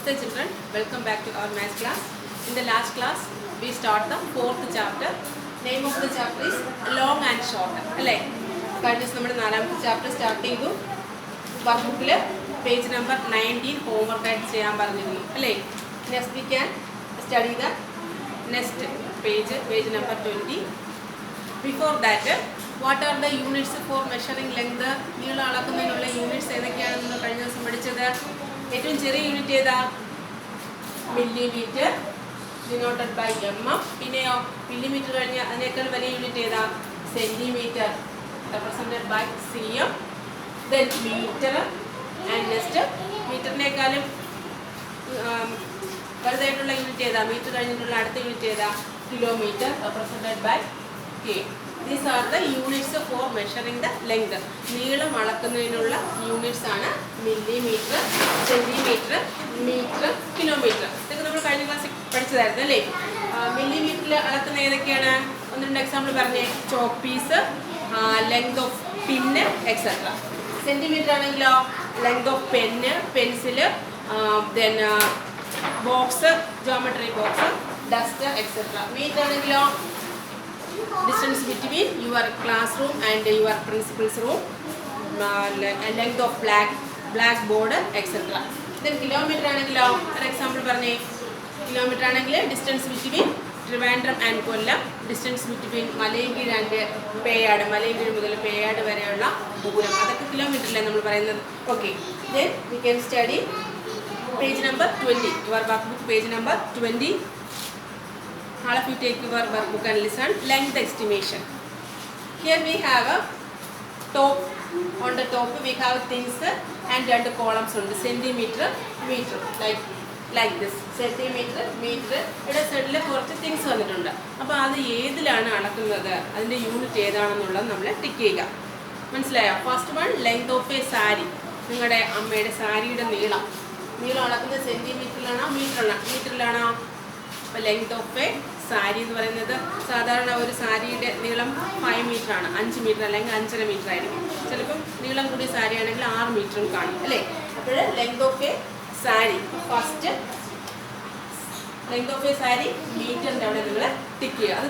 Namaste children, welcome back to our math class. In the last class, we start the fourth chapter. Name of the chapter is long and short. Kindness number 4th chapter starting to workbook page number 19 homework at Next we can study the next page number 20. Before that, what are the units for measuring length? Units unit millimeter denoted by mm. Millimeter unit centimeter represented by cm. Then meter and next meter unit kilometer represented by k. These are the units for measuring the length. Neelam alakkannathinulla units aanu millimeter, centimeter, meter, kilometer. Idokku nammal kayina class padichadayirunnu alle. Millimeter il alakkunna edokkeyana one rendu example parney. Chalk piece, length of pin, etc. Centimeter aanengilo length of pen, pencil, then box, geometry box, duster, etc. Meter aanengilo distance between your classroom and your principal's room, length of blackboard, etc. Then kilometer anengilo an example parne. Kilometer anengile distance between Trivandrum and Kollam, distance between Malayagiri and Payad, Malayagiri mudal Payad vareyulla dooram adakku kilometer il nammal parayunnathu. Okay, then we can study page number 20. Your workbook page number 20. All of you take your workbook and listen. Length estimation. Here we have a top. On the top we have things and the columns on the centimeter, meter, like this. Centimeter, meter. It is certain കുറച്ച് things വന്നിട്ടുണ്ട്. അപ്പോൾ അത് ഏതിലാണ് അളക്കുന്നത്? അതിന്റെ unit ഏതാണെന്നുള്ളത് നമ്മൾ tick ചെയ്യുക. മനസ്സിലായോ? First one length of a sari. നിങ്ങളുടെ അമ്മയുടെ സാരിയുടെ നീളം അളക്കുന്നത് സെന്റിമീറ്ററിലാണോ മീറ്ററിലാണോ? അപ്പോൾ ലെങ്ത് ഓഫ് എ സാരി എന്ന് പറയുന്നത് സാധാരണ ഒരു സാരിയുടെ നീളം 5 മീറ്റർ ആണ്, 5 മീറ്റർ അല്ലെങ്കിൽ 5.5 മീറ്റർ ആയിരിക്കും. ചിലപ്പം നീളം കൂടിയ സാരി ആണെങ്കിൽ 6 മീറ്ററും കാണും അല്ലേ? അപ്പോൾ length of a sari first length of a sari മീറ്ററിൻ്റെ അവിടെ നിങ്ങൾ ടിക്ക് ചെയ്യുക. അത്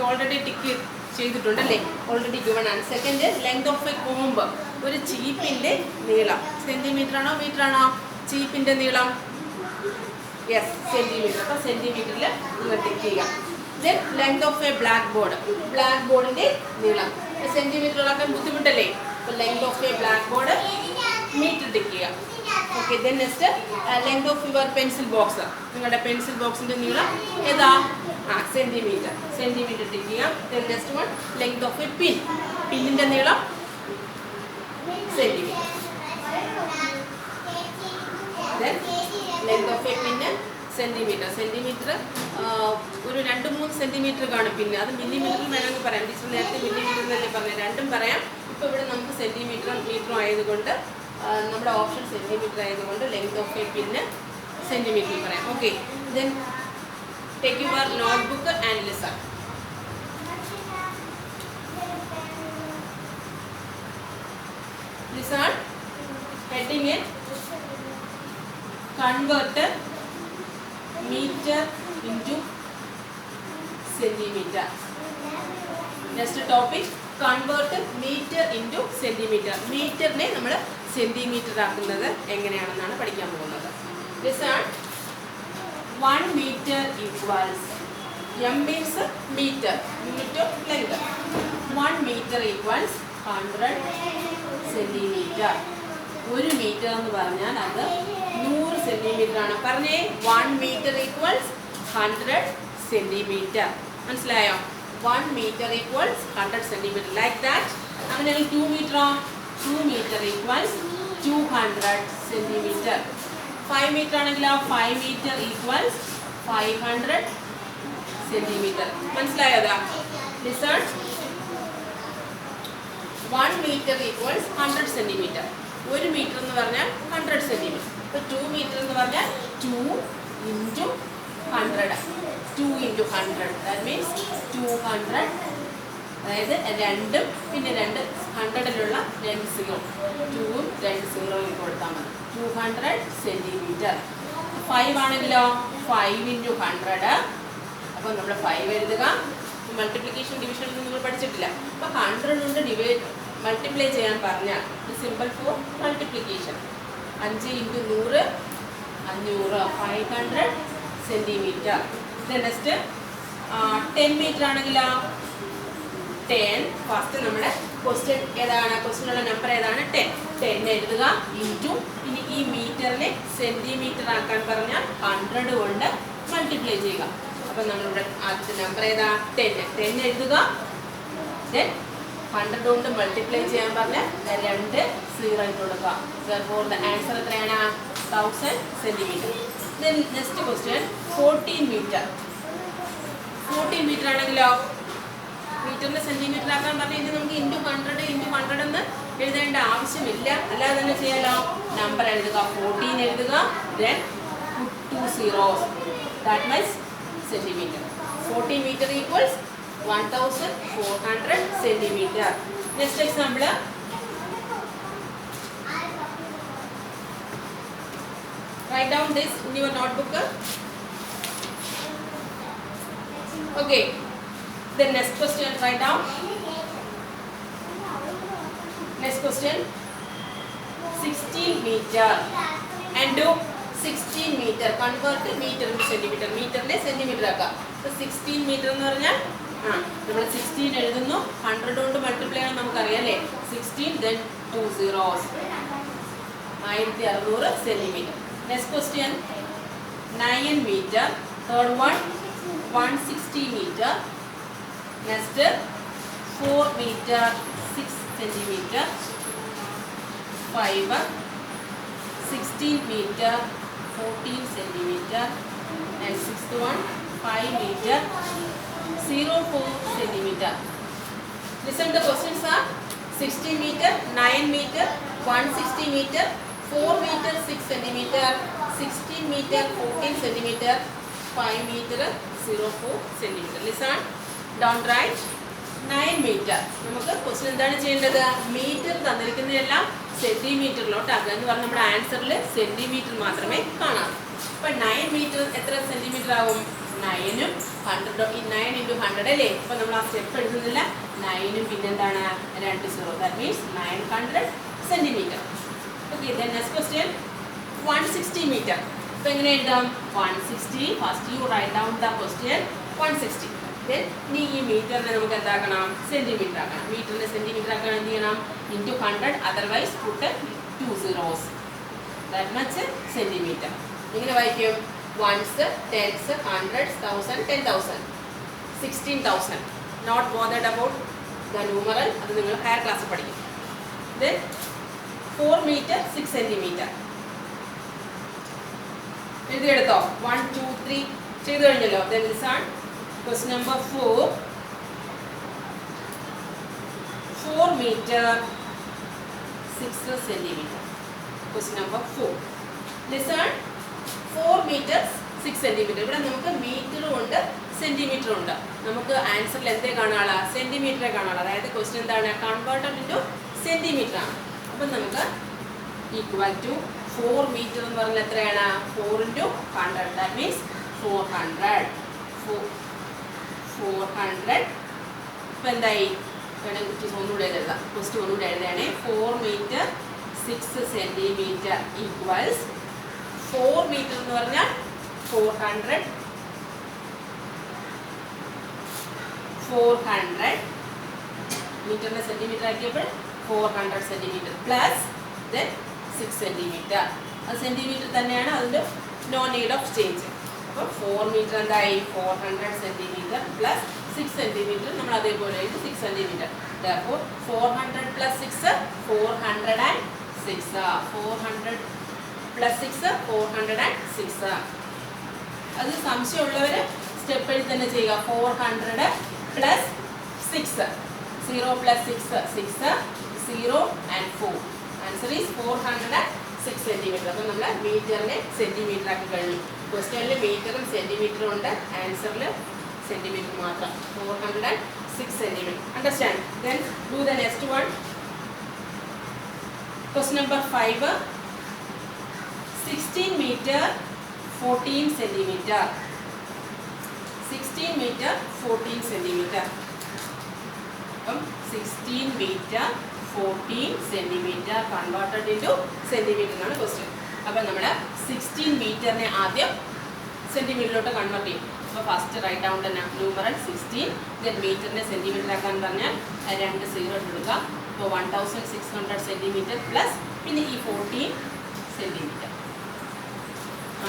ഓൾറെഡി ടിക്ക് ചെയ്തിട്ടുണ്ടല്ലേ, ഓൾറെഡി ഗിവൺ ആണ്. Second length of a comb, ഒരു ചീപ്പിൻ്റെ നീളം സെൻറ്റിമീറ്റർ ആണോ മീറ്റർ ആണോ? ചീപ്പിൻ്റെ നീളം yes centimeter. അപ്പോൾ സെന്റിമീറ്ററിൽ നിങ്ങൾ ടിക്ക് ചെയ്യുക. ദെൻ ലെങ്ത് ഓഫ് എ ബ്ലാക്ക്ബോർഡിൻ്റെ നീളം സെന്റിമീറ്ററിലാക്കാൻ ബുദ്ധിമുട്ടല്ലേ? അപ്പോൾ length of a blackboard metre tick ചെയ്യുക. Okay, then next length of your pencil box, നിങ്ങളുടെ പെൻസിൽ ബോക്സിൻ്റെ നീളം ഏതാ? സെന്റിമീറ്റർ ടിക്ക് ചെയ്യുക. Then next one length of a പിന്നിൻ്റെ നീളം centimetre. Then length of a പിന്ന് സെന്റിമീറ്റർ ഒരു 2-3 സെന്റിമീറ്റർ കാണും. പിന്നെ അത് മില്ലിമീറ്ററിൽ വേണമെങ്കിൽ പറയാം. ടീച്ചർ നേരത്തെ മില്ലിമീറ്റർ എന്നല്ലേ പറഞ്ഞു, രണ്ടും പറയാം. ഇപ്പോൾ ഇവിടെ നമുക്ക് സെന്റിമീറ്ററും മീറ്ററും ആയതുകൊണ്ട് നമ്മുടെ ഓപ്ഷൻ സെന്റിമീറ്റർ ആയതുകൊണ്ട് ലെങ്ത് ഓഫ് എ പിന്ന് സെന്റിമീറ്ററിൽ പറയാം. Okay, then take your notebook and listen. Heading it, convert meter into centimeter. Next topic, convert meter into centimeter. Meter ne നമ്മൾ സെന്റിമീറ്റർ ആക്കുന്നത് എങ്ങനെയാണെന്നാണ് പഠിക്കാൻ പോകുന്നത്. Listen, 1 meter equals, m means meter, unit of length. 1 meter equals 100 centimeter. 1 metre എന്ന് പറഞ്ഞാൽ അത് 100 centimetre ആണ്. പറഞ്ഞേ 1 metre equals 100 centimetre. മനസ്സിലായോ? 1 metre equals 100 centimetre. Like that. അങ്ങനെയാണെങ്കിൽ 2 മീറ്ററോ? 2 മീറ്റർ ഈക്വൽസ് 200 സെന്റിമീറ്റർ. 5 മീറ്റർ ആണെങ്കിലോ? 5 മീറ്റർ ഈക്വൽസ് 500 സെന്റിമീറ്റർ. മനസ്സിലായോ? Listen, 1 metre equals 100 centimetre. 1 metre എന്ന് പറഞ്ഞാൽ 100 സെന്റിമീറ്റർ. അപ്പോൾ 2 മീറ്റർ എന്ന് പറഞ്ഞാൽ 2 into 100. 2 into 100, that means 200. അതായത് 2 പിന്നെ 2 100ലുള്ള 2 സീറോ 2ഉം 2 സീറോയും കൊടുത്താൽ മതി. 200 സെന്റിമീറ്റർ. 5 ആണെങ്കിലോ 5 into 100. അപ്പോൾ നമ്മൾ 5 എഴുതുക. മൾട്ടിപ്ലിക്കേഷൻ ഡിവിഷൻ ഒന്നും നമ്മൾ പഠിച്ചിട്ടില്ല. അപ്പോൾ 100 കൊണ്ട് മൾട്ടിപ്ലൈ ചെയ്യാൻ പറഞ്ഞാൽ simple for multiplication. 5 into 100 500 500 centimetre. Next 10 metre ആണെങ്കിലോ 10. ഫസ്റ്റ് നമ്മുടെ ക്വസ്റ്റ്യൻ ഏതാണ്? ക്വസ്റ്റ്യനുള്ള നമ്പർ ഏതാണ്? 10. 10 എഴുതുക ഇൻറ്റു ഇനി ഈ മീറ്ററിനെ സെൻറ്റിമീറ്റർ ആക്കാൻ പറഞ്ഞാൽ 100 കൊണ്ട് മൾട്ടിപ്ലൈ ചെയ്യുക. അപ്പം നമ്മളിവിടെ ആദ്യത്തെ നമ്പർ ഏതാ? 10. 10 എഴുതുക. ദെൻ 100 കൊണ്ട് മൾട്ടിപ്ലൈ ചെയ്യാൻ പറഞ്ഞാൽ 2 0 ഇട്ട് കൊടുക്കുക. ഫോർ ദ ആൻസർ എത്രയാണ്? 1000 centimetre. Then next question 14 metre. 14 metre ആണെങ്കിലോ മീറ്ററിന് സെൻറ്റിമീറ്റർ ആക്കാൻ പറഞ്ഞാൽ നമുക്ക് ഇൻറ്റു 100 എന്ന് എഴുതേണ്ട ആവശ്യമില്ല. അല്ലാതെ തന്നെ ചെയ്യാലോ. നമ്പർ എഴുതുക 14 എഴുതുക. Then 2 zeros. That means centimetre. 14 metre equals 1400 centimetre. Next example write down this in your notebook. Okay. The next question write down. Next question 16 meter and do 16 meter convert meter to centimeter. മീറ്ററിനെ centimetre ആക്കാം. അപ്പോൾ 16 metre എന്ന് പറഞ്ഞാൽ നമ്മൾ 16 എഴുതുന്നു. 100 കൊണ്ട് multiply ആണ് നമുക്കറിയാം അല്ലേ. 16 then 2 zeros 1600 centimetre. Next question 9 meter. Third one 160 meter. Next 4 meter 6 centimeter. 5 16 meter 14 centimeter. And sixth one 5 meter 0.4 centimeter. Listen, the questions are 16 meter, 9 meter, 160 meter, 4 meter 6 centimeter, 16 meter 14 centimeter, 5 meter 0.4 centimeter. Listen, don't write. 9 meter. നമുക്ക് question എന്താണ് ചെയ്യേണ്ടത്? Metre തന്നിരിക്കുന്നതെല്ലാം സെന്റിമീറ്ററിലോട്ടാക്കുക എന്ന് പറഞ്ഞാൽ നമ്മുടെ ആൻസറിൽ centimetre മാത്രമേ കാണാം. അപ്പം 9 metre എത്ര സെന്റിമീറ്റർ ആവും? 9 ഉം 100. ഈ 9 into 100 അല്ലേ. അപ്പോൾ നമ്മൾ ആ സ്റ്റെപ്പ് എഴുതുന്നില്ല. 9 ഉം പിന്നെന്താണ് 2 0. That means 900 centimetre. Okay. Then next question 160 metre. അപ്പോൾ എങ്ങനെ എഴുതാം? 160. First you write down the question 160. Then ഇനി ഈ മീറ്ററിനെ നമുക്ക് എന്താക്കണം? സെന്റിമീറ്റർ ആക്കണം. മീറ്ററിനെ സെന്റിമീറ്റർ ആക്കാൻ എന്ത് ചെയ്യണം? Into 100. Otherwise put 2 zeros. That much centimetre. ഇങ്ങനെ വായിക്കും. Ones, tens, hundreds, 1000, 10,000, 16,000. Not bothered about the numeral. അത് നിങ്ങൾ ഹയർ ക്ലാസ് പഠിക്കും. Then 4 meter 6 centimeter. എഴുതിയെടുത്തോ? 1 2 3 ചെയ്തു കഴിഞ്ഞല്ലോ. ദെൻ ദിസ് ആണ് question number 4. 4 meter 6 centimeter. Question number 4. Listen. 4 meters 6 centimeter. ഇവിടെ നമുക്ക് മീറ്ററും ഉണ്ട് സെന്റിമീറ്ററും ഉണ്ട്. നമുക്ക് ആൻസറിൽ എന്തേ കാണാളാ? സെന്റിമീറ്ററെ കാണാളാ. അതായത് ക്വസ്റ്റ്യൻ എന്താണ്? കൺവേർട്ടഡ് ഇൻറ്റു സെന്റിമീറ്റർ ആണ്. അപ്പം നമുക്ക് ഈക്വൽ ടു 4 meter എന്ന് പറഞ്ഞാൽ എത്രയാണ്? 4 into 100. That means 400. 400. ഇപ്പം എന്തായി? ഒന്നുകൂടെ എഴുതാം. ക്വസ്റ്റ്യൻ ഒന്നുകൂടെ എഴുതുകയാണെ. 4 meter 6 centimeter ഈക്വൽസ് 4 meter എന്ന് പറഞ്ഞാൽ 400. 400 മീറ്ററിനെ സെന്റിമീറ്റർ ആക്കിയപ്പോൾ 400 സെന്റിമീറ്റർ പ്ലസ് ദെൻ 6 സെന്റിമീറ്റർ. അത് സെന്റിമീറ്റർ തന്നെയാണ്. അതിൻ്റെ നോ നീഡ് ഓഫ് ചേഞ്ച്. അപ്പോൾ 4 meter എന്തായി? 400 സെന്റിമീറ്റർ പ്ലസ് 6 സെന്റിമീറ്റർ. നമ്മൾ അതേപോലെ 6 സെന്റിമീറ്റർ. അപ്പോൾ 400 plus 6 406. 400 plus 6 406. അത് സംശയമുള്ളവർ സ്റ്റെപ്പ് എഴുതി തന്നെ ചെയ്യുക. 400 plus 6. 0 plus 6 6 0 and 4. Answer is 406 centimetre. അപ്പോൾ നമ്മൾ മീറ്ററിനെ സെന്റിമീറ്റർ ആക്കി കഴിഞ്ഞു. ക്വസ്റ്റ്യനിൽ മീറ്ററും സെന്റിമീറ്ററും ഉണ്ട്. ആൻസറിൽ സെന്റിമീറ്റർ മാത്രം. 406 centimeter. Understand? Then do the next one. Question number 5. 16 meter 14 centimeter. 16 meter 14 centimeter. 16 meter 14 centimeter converted into centimeter എന്നാണ് ക്വസ്റ്റ്യൻ. അപ്പോൾ നമ്മൾ 16 മീറ്ററിനെ ആദ്യം സെന്റിമീറ്ററിലോട്ട് കൺവേർട്ട് ചെയ്യും. അപ്പോൾ first right down numeral 16, then മീറ്ററിനെ സെന്റിമീറ്റർ ആക്കാൻ പറഞ്ഞാൽ 2 0 ഇട്ടെടുക്കുക. അപ്പോൾ 1600 സെന്റിമീറ്റർ പ്ലസ് പിന്നെ ഈ 14 centimetre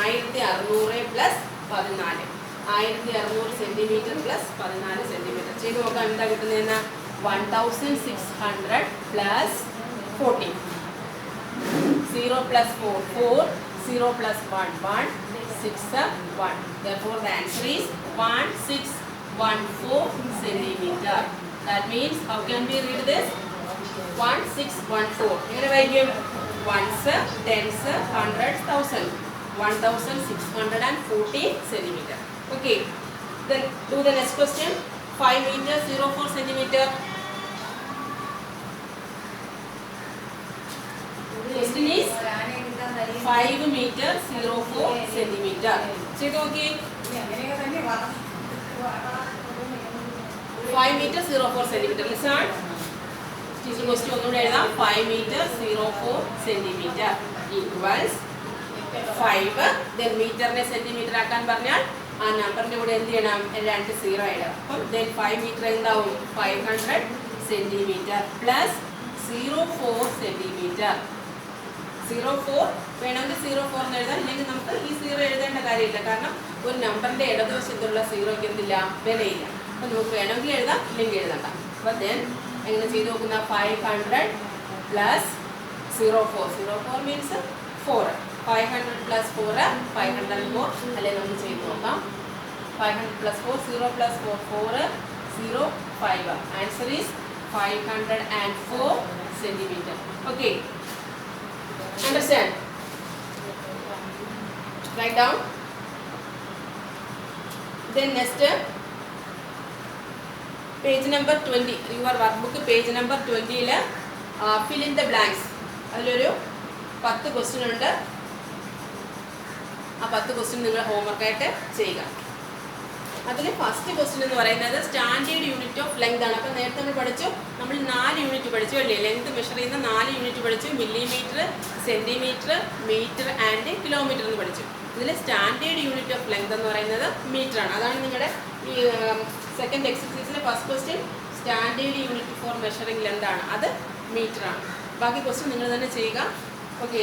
1600 plus 14, 1600 centimetre plus 14 centimetre ചെയ്ത് നോക്കാം എന്താ കിട്ടുന്നതെന്ന്. 1600 plus 14, 0 plus 4 4, 0 plus 1 1, 6 1. Therefore the answer is 1614 centimeter. That means how can we read this? 1614. എങ്ങനെ വായിക്കും? ones, tens, hundreds, thousand. 1614 centimeter. Okay. Then do the next question. 5 meter 04 centimeter. Question is 5 meter 04 centimeter. ചെയ്ത് നോക്കി. 5 meter 04 centimeter. Listen. Teacher question ഒന്നുകൂടെ എഴുതാം. 5 meter 04 centimeter equals 5. then മീറ്ററിനെ centimetre ആക്കാൻ പറഞ്ഞാൽ ആ നമ്പറിന്റെ കൂടെ എന്ത് ചെയ്യണം? 2 0 ഇടാം. അപ്പം then 5 meter എന്താവും? 500 centimeter plus 04 centimeter. 04 വേണമെങ്കിൽ 04 എന്ന് എഴുതാം, ഇല്ലെങ്കിൽ നമുക്ക് ഈ 0 എഴുതേണ്ട കാര്യമില്ല. കാരണം ഒരു നമ്പറിന്റെ ഇടതുവശത്തുള്ള 0ക്ക് എന്തില്ല? വിലയില്ല. അപ്പം നമുക്ക് വേണമെങ്കിൽ എഴുതാം, ഇല്ലെങ്കിൽ എഴുതണ്ട. അപ്പം ദെൻ എങ്ങനെ ചെയ്ത് നോക്കുന്ന? 500 പ്ലസ് 04. 04 മീൻസ് 4. 500 പ്ലസ് 4 504. അല്ലെങ്കിൽ നമുക്ക് ചെയ്ത് നോക്കാം. 500 plus 4 0 plus 4 4 0 5. Answer is 504 centimetre. Okay, understand? Write down. Then next page number 20, your workbook page number 20 ൽ fill in the blanks. അതിലൊരു 10 ക്വസ്റ്റ്യൻ ഉണ്ട്. ആ 10 ക്വസ്റ്റ്യൻ നിങ്ങൾ ഹോംവർക്ക് ആയിട്ട് ചെയ്യുക. അതിൽ ഫസ്റ്റ് ക്വസ്റ്റ്യൻ എന്ന് പറയുന്നത് സ്റ്റാൻഡേർഡ് യൂണിറ്റ് ഓഫ് ലെങ്ത് ആണ്. അപ്പോൾ നേരത്തെ നമ്മൾ പഠിച്ചു, നമ്മൾ 4 യൂണിറ്റ് പഠിച്ചു അല്ലേ? ലെങ്ത് മെഷർ ചെയ്യുന്ന 4 യൂണിറ്റ് പഠിച്ചു. Millimetre, centimetre, metre and kilometre എന്ന് പഠിച്ചു. ഇതിൽ സ്റ്റാൻഡേർഡ് യൂണിറ്റ് ഓഫ് ലെങ്ത് എന്ന് പറയുന്നത് മീറ്റർ ആണ്. അതാണ് നിങ്ങളുടെ ഈ സെക്കൻഡ് എക്സസൈസിലെ first question. Standard unit for measuring length ആണ്, അത് മീറ്റർ ആണ്. ബാക്കി ക്വസ്റ്റ്യൻ നിങ്ങൾ തന്നെ ചെയ്യുക. Okay,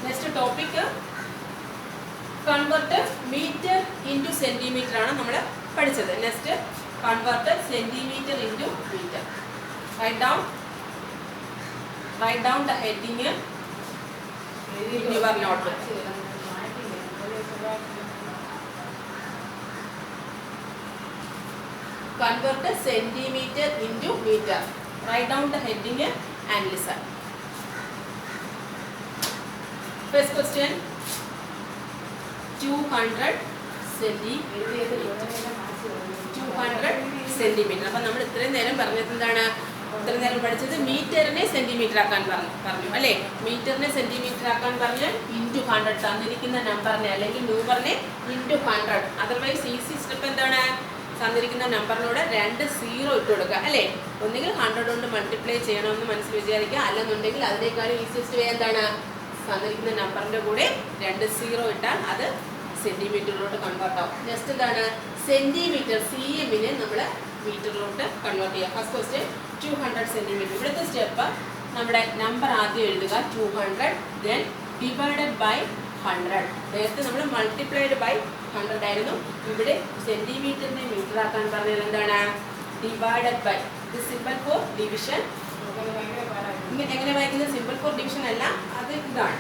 next topic convert metre into centimetre ആണ് നമ്മൾ പഠിച്ചത്. Next convert centimetre into metre. Right down the heading in your notebook. Convert centimeter into meter. Write down the heading and listen. First question, 200 centimeter. 200 centimeter. അപ്പോൾ നമ്മൾ ഇത്രയും നേരം പറഞ്ഞത് എന്താണ്? ഇത്ര നേരം പഠിച്ചത് മീറ്ററിനെ സെന്റിമീറ്റർ ആക്കാൻ പറഞ്ഞു അല്ലേ? മീറ്ററിനെ സെന്റിമീറ്റർ ആക്കാൻ പറഞ്ഞാൽ ഇൻറ്റു 100 തന്നിരിക്കുന്ന നമ്പറിനെ അല്ലെങ്കിൽ ന്യൂമറിനെ ഇൻറ്റു 100. അതർവൈസ് ഈസി സ്റ്റെപ്പ് എന്താണ്? തന്നിരിക്കുന്ന നമ്പറിനോട് 2 0 ഇട്ട് കൊടുക്കുക അല്ലേ? ഒന്നുകിൽ 100 കൊണ്ട് മൾട്ടിപ്ലൈ ചെയ്യണമെന്ന് മനസ്സിൽ വിചാരിക്കുക, അല്ലെന്നുണ്ടെങ്കിൽ അതിനേക്കാളും ഈസിയസ്റ്റ് വേ എന്താണ്? തന്നിരിക്കുന്ന നമ്പറിൻ്റെ കൂടെ 2 0 ഇട്ടാൽ അത് സെന്റിമീറ്ററിലോട്ട് കൺവേർട്ട് ആവും. നെക്സ്റ്റ് എന്താണ്? സെന്റിമീറ്റർ CMനെ നമ്മൾ മീറ്ററിലോട്ട് കൺവേർട്ട് ചെയ്യുക. First question 200 centimetre. ഇവിടുത്തെ സ്റ്റെപ്പ് നമ്മുടെ നമ്പർ ആദ്യം എഴുതുക 200, ദെൻ ഡിവൈഡഡ് ബൈ 100. നേരത്തെ നമ്മൾ മൾട്ടിപ്ലൈഡ് ബൈ 100 ആയിരുന്നു. ഇവിടെ സെന്റിമീറ്ററിനെ മീറ്റർ ആക്കാൻ പറഞ്ഞാൽ എന്താണ്? Divided by. ഇത് സിമ്പിൾ ഫോർ ഡിവിഷൻ. എങ്ങനെ വായിക്കുന്നത്? സിമ്പിൾ ഫോർ ഡിവിഷൻ അല്ല, അത് ഇതാണ്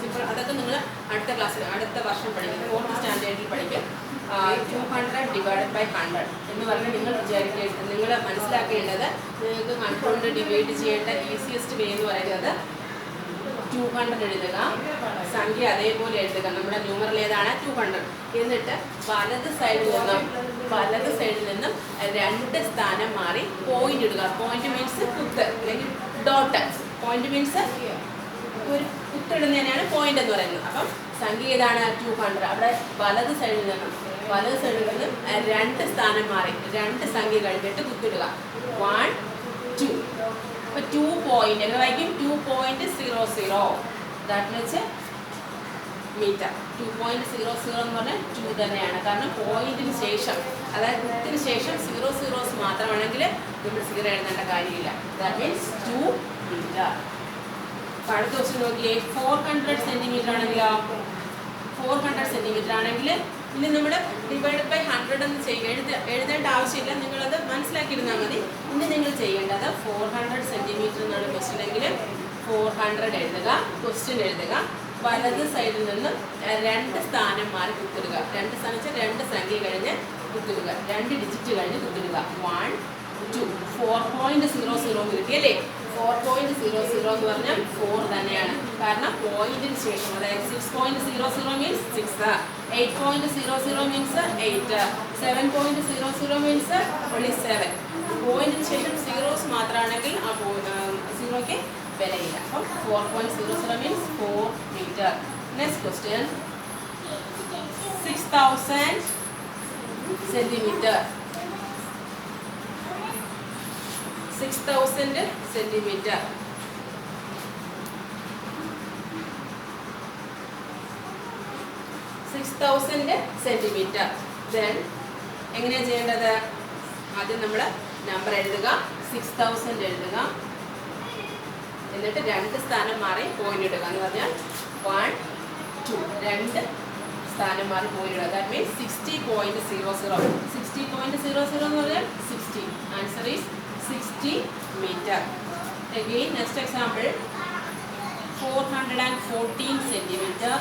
സിമ്പിൾ. അതൊക്കെ നിങ്ങൾ അടുത്ത ക്ലാസ്സിൽ അടുത്ത വർഷം പഠിക്കും, 4th സ്റ്റാൻഡേർഡിൽ പഠിക്കും. 200 ഡിവൈഡഡ് ബൈ 100 എന്ന് പറഞ്ഞാൽ നിങ്ങൾ മനസ്സിലാക്കേണ്ടത്, നിങ്ങൾക്ക് 100 കൊണ്ട് ഡിവൈഡ് ചെയ്യേണ്ട ഈസിയസ്റ്റ് വേ എന്ന് പറയുന്നത് 200 എഴുതുക, സംഖ്യ അതേപോലെ എഴുതുക. നമ്മുടെ ന്യൂമറൽ ഏതാണ്? 200. എന്നിട്ട് വലത് സൈഡിൽ നിന്നും 2 സ്ഥാനം മാറി പോയിന്റ് ഇടുക. പോയിന്റ് മീൻസ് കുത്ത് അല്ലെങ്കിൽ ഡോട്ട്. പോയിന്റ് മീൻസ് ഒരു കുത്തിടുന്നതിനാണ് പോയിന്റ് എന്ന് പറയുന്നത്. അപ്പം സംഖ്യ ഏതാണ് 200. അവിടെ വലത് സൈഡിൽ നിന്നും 2 സ്ഥാനം മാറി 2 സംഖ്യ കഴിഞ്ഞിട്ട് കുത്തിടുക. 1 2. അപ്പോൾ 2 പോയിന്റ് എങ്ങനെ വായിക്കും? 2.00. That means metre. 2.00 എന്ന് പറഞ്ഞാൽ 2 തന്നെയാണ്. കാരണം പോയിന്റിന് ശേഷം, അതായത് കുത്തിന് ശേഷം 00s മാത്രമാണെങ്കിൽ നമ്മൾ 0 എഴുതേണ്ട കാര്യമില്ല. That means 2 metre. അടുത്ത ക്വസ്റ്റ്യൻ നോക്കിയേ. 400 സെന്റിമീറ്റർ ആണെങ്കിലോ, 400 സെന്റിമീറ്റർ ആണെങ്കിൽ ഇനി നമ്മൾ ഡിവൈഡ് ബൈ 100 എന്ന് എഴുതേണ്ട ആവശ്യമില്ല. നിങ്ങളത് മനസ്സിലാക്കിയിരുന്നാൽ മതി. ഇനി നിങ്ങൾ ചെയ്യേണ്ടത് 400 സെന്റിമീറ്റർ എന്നാണ് ക്വസ്റ്റ്യൻ എങ്കിൽ 400 എഴുതുക, ക്വസ്റ്റ്യൻ എഴുതുക. വലത് സൈഡിൽ നിന്ന് 2 സ്ഥാനം മാറി കുത്തിടുക. 2 സ്ഥാനം വെച്ചാൽ 2 സംഖ്യ കഴിഞ്ഞ് കുത്തിടുക, 2 ഡിജിറ്റ് കഴിഞ്ഞ് കുത്തിടുക. 1 2. 4.00 കിട്ടിയല്ലേ? 4.00 എന്ന് പറഞ്ഞാൽ 4 തന്നെയാണ്. കാരണം പോയിന്റിന് ശേഷം, അതായത് 6.00 മീൻസ് 6, 8.00 മീൻസ് 8, 7.00 മീൻസ് only 7. പോയിന്റിന് ശേഷം സീറോസ് മാത്രമാണെങ്കിൽ ആ സീറോയ്ക്ക് വിലയില്ല. അപ്പം 4.00 means 4 metre. Next question. 6000 centimetre. 6000 centimetre. 6000 centimetre. Then എങ്ങനെയാണ് ചെയ്യേണ്ടത്? ആദ്യം നമ്മൾ നമ്പർ എഴുതുക, 6000 എഴുതുക, എന്നിട്ട് 2 സ്ഥാനം മാറി പോയിന്റ് ഇടുക. എന്ന് പറഞ്ഞാൽ 1 2, 2 സ്ഥാനം മാറി പോയിന്റ് ഇടുക. That means 60.00. 60.00 എന്ന് പറഞ്ഞാൽ 60. Answer is 60 meter. Again, next example. 414 centimeter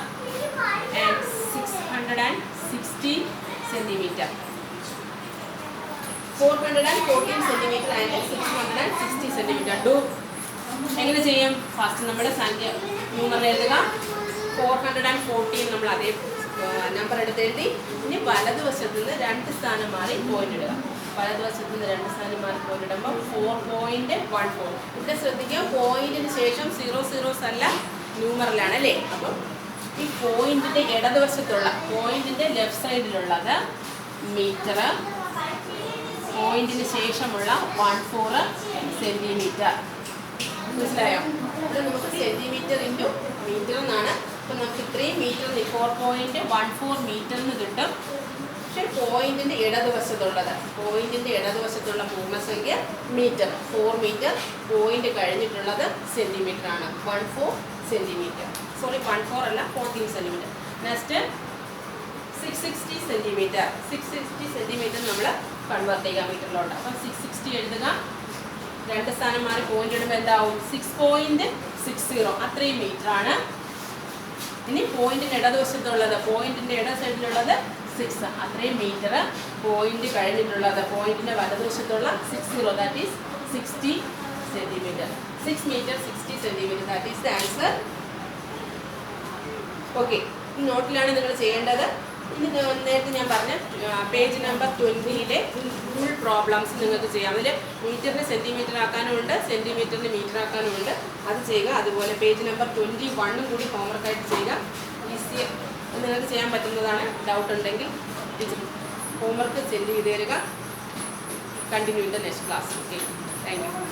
and 660 centimeter. 414 centimeter and 660 centimeter. Do എങ്ങനെ ചെയ്യും? ഫസ്റ്റ് നമ്മൾ സംഖ്യ ന്യൂമർ എഴുതുക. 414 നമ്മൾ അതേ നമ്പർ എടുത്ത് എഴുതി. ഇനി വലതുവശത്ത് നിന്ന് 2 സ്ഥാനം മാറി പോയിന്റ് ഇടുക. വലതുവശത്ത് നിന്ന് 2 സ്ഥാനം മാറി പോയിന്റ് ഇടുമ്പോൾ 4.14. ഇവിടെ ശ്രദ്ധിക്കുക, പോയിന്റിന് ശേഷം 00s അല്ല, ന്യൂമറിലാണ് അല്ലേ? അപ്പം ഈ പോയിന്റിന്റെ ഇടതുവശത്തുള്ള, പോയിന്റിന്റെ ലെഫ്റ്റ് സൈഡിലുള്ളത് മീറ്റർ, പോയിന്റിന് ശേഷമുള്ള 14 സെന്റിമീറ്റർ. മനസ്സിലായോ? ഇവിടെ നമുക്ക് സെന്റിമീറ്റർ ഇൻറ്റു മീറ്റർ എന്നാണ്. അപ്പം നമുക്ക് 3 മീറ്റർ 4.14 മീറ്റർ എന്ന് കിട്ടും. പക്ഷെ പോയിന്റിന്റെ ഇടതുവശത്തുള്ള പൂർണ്ണസംഖ്യ മീറ്റർ, 4 മീറ്റർ. പോയിന്റ് കഴിഞ്ഞിട്ടുള്ളത് സെന്റിമീറ്റർ ആണ്, 14 സെന്റിമീറ്റർ. സോറി, 14 അല്ല, 14 സെന്റിമീറ്റർ. Next 660 centimetre. 660 സെന്റിമീറ്റർ നമ്മൾ കൺവേർട്ട് ചെയ്യുക മീറ്ററിലോട്ട്. അപ്പം 660 എഴുതുക. 2 സ്ഥാനം മാറി പോയിന്റ് ഇടുമ്പോൾ എന്താവും? 6.60. അത്രയും മീറ്റർ ആണ്. ഇനി പോയിന്റിന്റെ ഇടതുവശത്തുള്ളത്, പോയിന്റിന്റെ ഇട സൈഡിലുള്ളത് 6, അത്രയും മീറ്റർ. പോയിന്റ് കഴിഞ്ഞിട്ടുള്ളത്, പോയിന്റിന്റെ വലതുവശത്തുള്ള 60, that is 60 centimetre. 6 metre 60 centimetre, that is the answer. Okay, ഈ നോട്ടിലാണ് നിങ്ങൾ ചെയ്യേണ്ടത്. ഇനി നേരത്തെ ഞാൻ പറഞ്ഞ പേജ് നമ്പർ 20-ലെ ഫുൾ പ്രോബ്ലംസ് നിങ്ങൾക്ക് ചെയ്യാം. അതിൽ മീറ്ററിന് സെന്റിമീറ്റർ ആക്കാനും ഉണ്ട്, സെന്റിമീറ്ററിന് മീറ്റർ ആക്കാനും ഉണ്ട്. അത് ചെയ്യുക. അതുപോലെ പേജ് നമ്പർ 21 കൂടി ഹോംവർക്കായിട്ട് ചെയ്യുക. ഈസി നിങ്ങൾക്ക് ചെയ്യാൻ പറ്റുന്നതാണ്. ഡൗട്ട് ഉണ്ടെങ്കിൽ ഹോംവർക്ക് സെൻഡ് ചെയ്ത് തരിക. Continue in the next class. Okay, thank you.